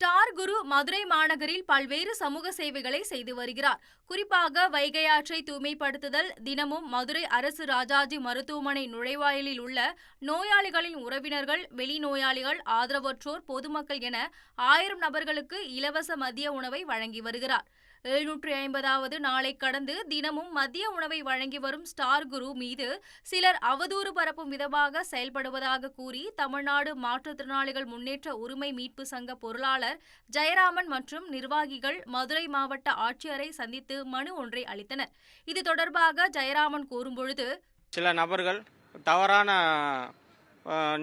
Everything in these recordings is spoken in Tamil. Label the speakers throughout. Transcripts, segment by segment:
Speaker 1: ஸ்டார் குரு மதுரை மாநகரில் பல்வேறு சமூக சேவைகளை செய்து வருகிறார். குறிப்பாக வைகை ஆற்றை தூய்மைப்படுத்துதல், தினமும் மதுரை அரசு ராஜாஜி மருத்துவமனை நுழைவாயிலில் உள்ள நோயாளிகளின் உறவினர்கள், வெளிநோயாளிகள், ஆதரவற்றோர், பொதுமக்கள் என 1000 நபர்களுக்கு இலவச மதிய உணவை வழங்கி வருகிறார். 750வது நாளை கடந்து தினமும் மதிய உணவை வழங்கி வரும் ஸ்டார் குரு மீது சிலர் அவதூறு பரப்பும் விதமாக செயல்படுவதாக கூறி தமிழ்நாடு மாற்றுத்திறனாளிகள் முன்னேற்ற உரிமை மீட்பு சங்க பொருளாளர் ஜெயராமன் மற்றும் நிர்வாகிகள் மதுரை மாவட்ட ஆட்சியரை சந்தித்து மனு ஒன்றை அளித்தனர். இது தொடர்பாக ஜெயராமன் கூறும்பொழுது,
Speaker 2: சில நபர்கள் தவறான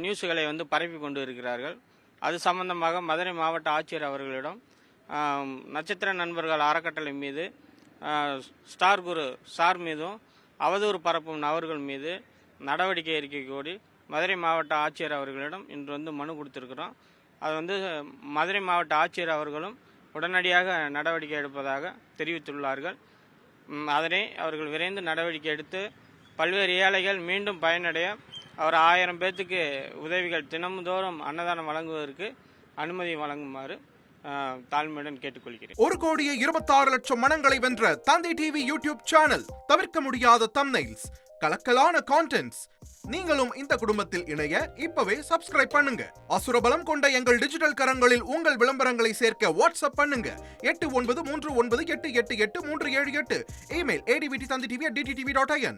Speaker 2: நியூஸ்களை பரப்பி கொண்டு இருக்கிறார்கள். அது சம்பந்தமாக மதுரை மாவட்ட ஆட்சியர் அவர்களிடம் நட்சத்திர நண்பர்கள் அறக்கட்டளை மீது, ஸ்டார் குரு சார் மீதும் அவதூறு பரப்பும் நபர்கள் மீது நடவடிக்கை அறிக்கை கோரி மதுரை மாவட்ட ஆட்சியர் அவர்களிடம் இன்று மனு கொடுத்திருக்கிறோம். அது மதுரை மாவட்ட ஆட்சியர் அவர்களும் உடனடியாக நடவடிக்கை எடுப்பதாக தெரிவித்துள்ளார்கள். அதனை அவர்கள் விரைந்து நடவடிக்கை எடுத்து பல்வேறு ஏழைகள் மீண்டும் பயனடைய அவர் 1000 பேர்த்துக்கு உதவிகள் தினம்தோறும் அன்னதானம் வழங்குவதற்கு அனுமதி வழங்குமாறு தாழ்மையுடன் கேட்டுக்கொள்கிறேன்.
Speaker 3: 1,26,00,000 மனங்களை வென்ற தந்தி டிவி யூடியூப் சேனல். தவிர்க்க முடியாத தம்ப்நெயில்ஸ், கலக்கலான கான்டென்ட்ஸ். நீங்களும் இந்த குடும்பத்தில் இணைய இப்பவே சப்ஸ்கிரைப் பண்ணுங்க. அசுரபலம் கொண்ட எங்கள் டிஜிட்டல் கரங்களில் உங்கள் விளம்பரங்களை சேர்க்க வாட்ஸ்அப் பண்ணுங்க. 8939888378. Email advttv@dttv.in.